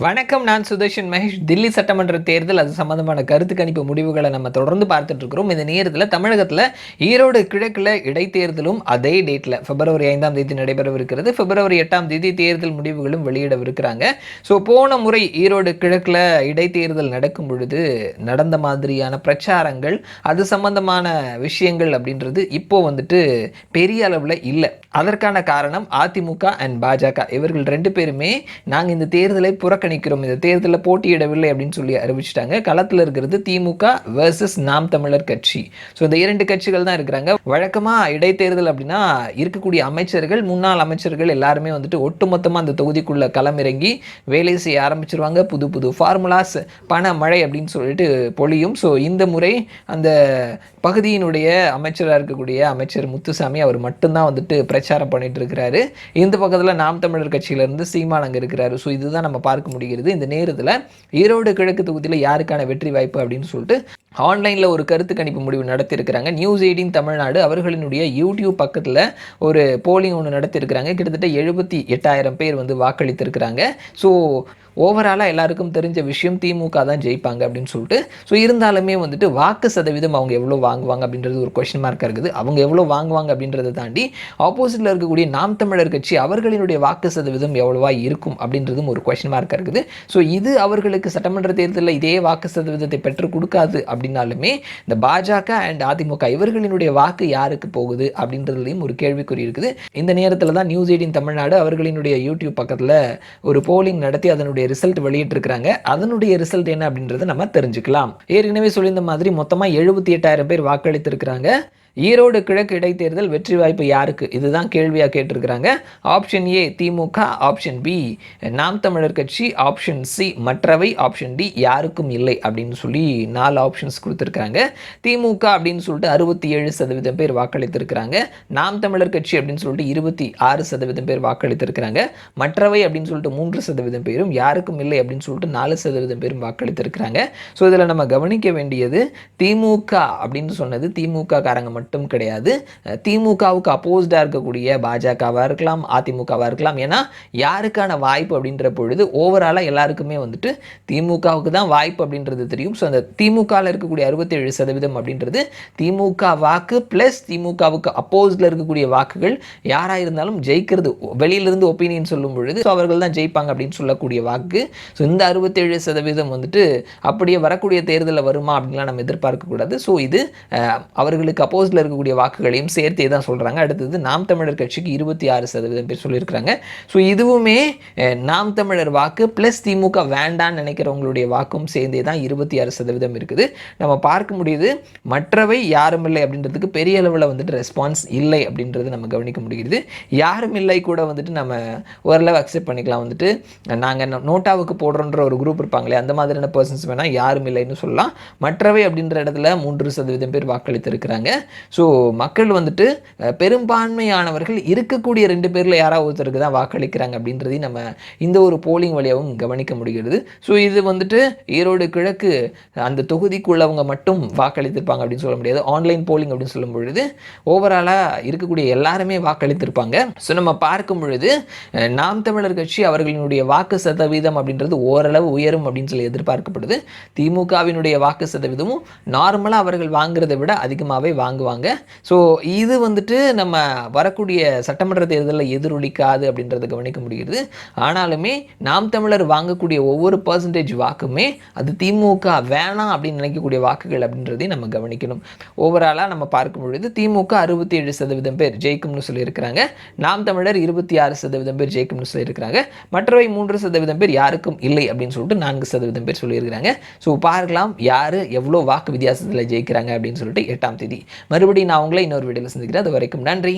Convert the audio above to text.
வணக்கம். நான் சுதர்ஷன் மகேஷ். தில்லி சட்டமன்ற தேர்தல் அது சம்பந்தமான கருத்து கணிப்பு முடிவுகளை நம்ம தொடர்ந்து பார்த்துட்டு இருக்கிறோம். இந்த நேரத்தில் தமிழகத்தில் ஈரோடு கிழக்கில் இடைத்தேர்தலும் அதே டேட்டில் பிப்ரவரி 5ஆம் தேதி நடைபெறவிருக்கிறது. பிப்ரவரி 8ஆம் தேதி தேர்தல் முடிவுகளும் வெளியிடவிருக்கிறாங்க. ஸோ போன முறை ஈரோடு கிழக்கில் இடைத்தேர்தல் நடக்கும் பொழுது நடந்த மாதிரியான பிரச்சாரங்கள் அது சம்பந்தமான விஷயங்கள் அப்படின்றது இப்போ வந்துட்டு பெரிய அளவில் இல்லை. அதற்கான காரணம் அதிமுக அண்ட் பாஜக இவர்கள் ரெண்டு பேருமே நாங்கள் இந்த தேர்தலை புறக்கணிக்கிறோம், இந்த தேர்தலில் போட்டியிடவில்லை அப்படின்னு சொல்லி அறிவிச்சிட்டாங்க. களத்தில் இருக்கிறது திமுக வர்சஸ் நாம் தமிழர் கட்சி. ஸோ இந்த இரண்டு கட்சிகள் தான் இருக்கிறாங்க. வழக்கமாக இடைத்தேர்தல் அப்படின்னா இருக்கக்கூடிய அமைச்சர்கள், முன்னாள் அமைச்சர்கள் எல்லாருமே வந்துட்டு ஒட்டுமொத்தமாக அந்த தொகுதிக்குள்ள களமிறங்கி வேலை செய்ய ஆரம்பிச்சிருவாங்க. புது புது ஃபார்முலாஸ், பண மழை அப்படின்னு சொல்லிட்டு பொழியும். ஸோ இந்த முறை அந்த பகுதியினுடைய அமைச்சராக இருக்கக்கூடிய அமைச்சர் முத்துசாமி அவர் மட்டும்தான் வந்துட்டு பிரச்சாரம் பண்ணிட்டு இருக்கிறாரு. இந்த பக்கத்தில் நாம் தமிழர் கட்சியிலேருந்து சீமான் அங்கே இருக்கிறாரு. ஸோ இதுதான் நம்ம பார்க்க முடிகிறது. இந்த நேரத்தில் ஈரோடு கிழக்கு தொகுதியில் யாருக்கான வெற்றி வாய்ப்பு அப்படின்னு சொல்லிட்டு ஆன்லைனில் ஒரு கருத்து கணிப்பு முடிவு நடத்தியிருக்கிறாங்க. நியூஸ் 18 தமிழ்நாடு அவர்களினுடைய யூடியூப் பக்கத்தில் ஒரு போலிங் ஒன்று நடத்தியிருக்கிறாங்க. கிட்டத்தட்ட 78,000 பேர் வந்து வாக்களித்திருக்கிறாங்க. ஸோ ஓவராலாக எல்லாருக்கும் தெரிஞ்ச விஷயம் திமுக தான் ஜெயிப்பாங்க அப்படின்னு சொல்லிட்டு. ஸோ இருந்தாலுமே வந்துட்டு வாக்கு சதவீதம் அவங்க எவ்வளோ வாங்குவாங்க அப்படின்றது ஒரு கொஸ்டின் மார்க்காக இருக்குது. அவங்க எவ்வளோ வாங்குவாங்க அப்படின்றத தாண்டி ஆப்போசிட்டில் இருக்கக்கூடிய நாம் தமிழர் கட்சி அவர்களினுடைய வாக்கு சதவீதம் எவ்வளோவா இருக்கும் அப்படின்றதும் ஒரு கொஸ்டின் மார்க்காக இருக்குது. ஸோ இது அவர்களுக்கு சட்டமன்ற தேர்தலில் இதே வாக்கு சதவீதத்தை பெற்றுக் கொடுக்காது அப்படின்னாலுமே இந்த பாஜக அண்ட் அதிமுக இவர்களினுடைய வாக்கு யாருக்கு போகுது அப்படின்றதுலையும் ஒரு கேள்விக்குறி இருக்குது. இந்த நேரத்தில் தான் நியூஸ் 18 தமிழ்நாடு அவர்களினுடைய யூடியூப் பக்கத்தில் ஒரு போலிங் நடத்தி அதனுடைய ரிசல்ட் வெளியிட்டிருக்கிறாங்க. அதனுடைய ரிசல்ட் என்ன அப்படின்றத நம்ம தெரிஞ்சுக்கலாம். ஏற்கனவே சொல்லியிருந்த மாதிரி மொத்தமாக 78,000 பேர் வாக்களித்திருக்கிறாங்க. ஈரோடு கிழக்கு இடைத்தேர்தல் வெற்றி வாய்ப்பு யாருக்கு, இதுதான் கேள்வியாக கேட்டிருக்கிறாங்க. Option A DMK, option B Naam Tamilar Katchi, option C மற்றவை, ஆப்ஷன் டி யாருக்கும் இல்லை அப்படின்னு சொல்லி 4 ஆப்ஷன்ஸ் கொடுத்துருக்காங்க. திமுக அப்படின்னு சொல்லிட்டு 67% பேர் வாக்களித்திருக்கிறாங்க. நாம் தமிழர் கட்சி அப்படின்னு சொல்லிட்டு 26% பேர் வாக்களித்திருக்கிறாங்க. மற்றவை அப்படின்னு சொல்லிட்டு 3% பேரும், யாருக்கும் இல்லை அப்படின்னு சொல்லிட்டு 4% பேரும் வாக்களித்திருக்கிறாங்க. ஸோ இதில் நம்ம கவனிக்க வேண்டியது திமுக அப்படின்னு சொன்னது திமுக காரங்க மட்டும் கிடையாது. திமுகவுக்கு அப்போஸ்டாக இருக்கக்கூடிய பாஜகவாக இருக்கலாம், அதிமுகவாக இருக்கலாம். ஏன்னா யாருக்கான வாய்ப்பு அப்படின்ற பொழுது ஓவராலாக எல்லாருக்குமே வந்துட்டு திமுகவுக்கு தான் வாய்ப்பு அப்படின்றது தெரியும். ஸோ அந்த திமுகவில் இருக்கக்கூடிய 67% அப்படின்றது திமுக வாக்கு ப்ளஸ் திமுகவுக்கு அப்போஸ்டில் இருக்கக்கூடிய வாக்குகள் யாராக இருந்தாலும் ஜெயிக்கிறது. வெளியிலிருந்து ஒப்பீனியன் சொல்லும் பொழுது ஸோ அவர்கள் தான் ஜெயிப்பாங்க அப்படின்னு சொல்லக்கூடிய வாக்கு. ஸோ இந்த 67% வந்துட்டு அப்படியே வரக்கூடிய தேர்தலில் வருமா அப்படின்லாம் நம்ம எதிர்பார்க்கக்கூடாது. ஸோ இது அவர்களுக்கு அப்போஸ் இருக்கக்கூடிய வாக்குகளையும் சேர்த்தே தான் சொல்றாங்க. அடுத்தது நாம் தமிழர் கட்சிக்கு 26% பேர் சொல்லியிருக்கிறாங்க. ஸோ இதுவுமே நாம் தமிழர் வாக்கு பிளஸ் திமுக வேண்டான்னு நினைக்கிறவங்களுடைய வாக்கும் சேர்ந்தே தான் 26% இருக்குது. நம்ம பார்க்க முடியுது. மற்றவை யாரும் இல்லை அப்படின்றதுக்கு பெரிய அளவில் வந்துட்டு ரெஸ்பான்ஸ் இல்லை அப்படின்றது நம்ம கவனிக்க முடிகிறது. யாரும் இல்லை கூட வந்துட்டு நம்ம ஓரளவு அக்செப்ட் பண்ணிக்கலாம். வந்துட்டு நாங்கள் நோட்டாவுக்கு போடுறோன்ற ஒரு குரூப் இருப்பாங்களே அந்த மாதிரியான பர்சன்ஸ் வேணால் யாரும் இல்லைன்னு சொல்லலாம். மற்றவை அப்படின்ற இடத்துல 3% பேர் வாக்களித்திருக்கிறாங்க. ஸோ மக்கள் வந்துட்டு பெரும்பான்மையானவர்கள் இருக்கக்கூடிய 2 பேரில் யாராவது ஒருத்தருக்கு தான் வாக்களிக்கிறாங்க அப்படின்றதையும் நம்ம இந்த ஒரு போலிங் வழியாகவும் கவனிக்க முடிகிறது. ஸோ இது வந்துட்டு ஈரோடு கிழக்கு அந்த தொகுதிக்குள்ளவங்க மட்டும் வாக்களித்திருப்பாங்க அப்படின்னு சொல்ல முடியாது. ஆன்லைன் போலிங் அப்படின்னு சொல்லும் பொழுது ஓவராலாக இருக்கக்கூடிய எல்லாருமே வாக்களித்திருப்பாங்க. ஸோ நம்ம பார்க்கும் பொழுது நாம் தமிழர் கட்சி அவர்களினுடைய வாக்கு சதவீதம் அப்படின்றது ஓரளவு உயரும் அப்படின்னு சொல்லி எதிர்பார்க்கப்படுது. திமுகவினுடைய வாக்கு சதவீதமும் நார்மலாக அவர்கள் வாங்குறதை விட அதிகமாகவே வாங்குவாங்க. ஸோ இது வந்துட்டு நம்ம வரக்கூடிய சட்டமன்ற தேர்தலில் எதிரொலிக்காது அப்படின்றத கவனிக்க முடிகிறது. ஆனாலுமே நாம் தமிழர் வாங்கக்கூடிய ஒவ்வொரு பர்சன்டேஜ் வாக்குமே அது திமுக வேணாம் அப்படின்னு நினைக்கக்கூடிய வாக்குகள் அப்படின்றதையும் நம்ம கவனிக்கணும். ஓவராலாக நம்ம பார்க்கும் பொழுது திமுக 67% பேர் ஜெயிக்கும்னு சொல்லியிருக்கிறாங்க. நாம் தமிழர் 26% பேர் ஜெயிக்கும்னு சொல்லியிருக்கிறாங்க. மற்றவை 3% பேர் யாருக்கும் இல்லை அப்படின்னு சொல்லிட்டு 4% பேர் சொல்லியிருக்கிறாங்க. ஸோ பார்க்கலாம் யார் எவ்வளோ வாக்கு வித்தியாசத்தில் ஜெயிக்கிறாங்க அப்படின்னு சொல்லிட்டு 8ஆம் தேதி. மறுபடியும் நான் உங்களை இன்னொரு வீடியோவில் சந்திக்கிறேன். அது வரைக்கும் நன்றி.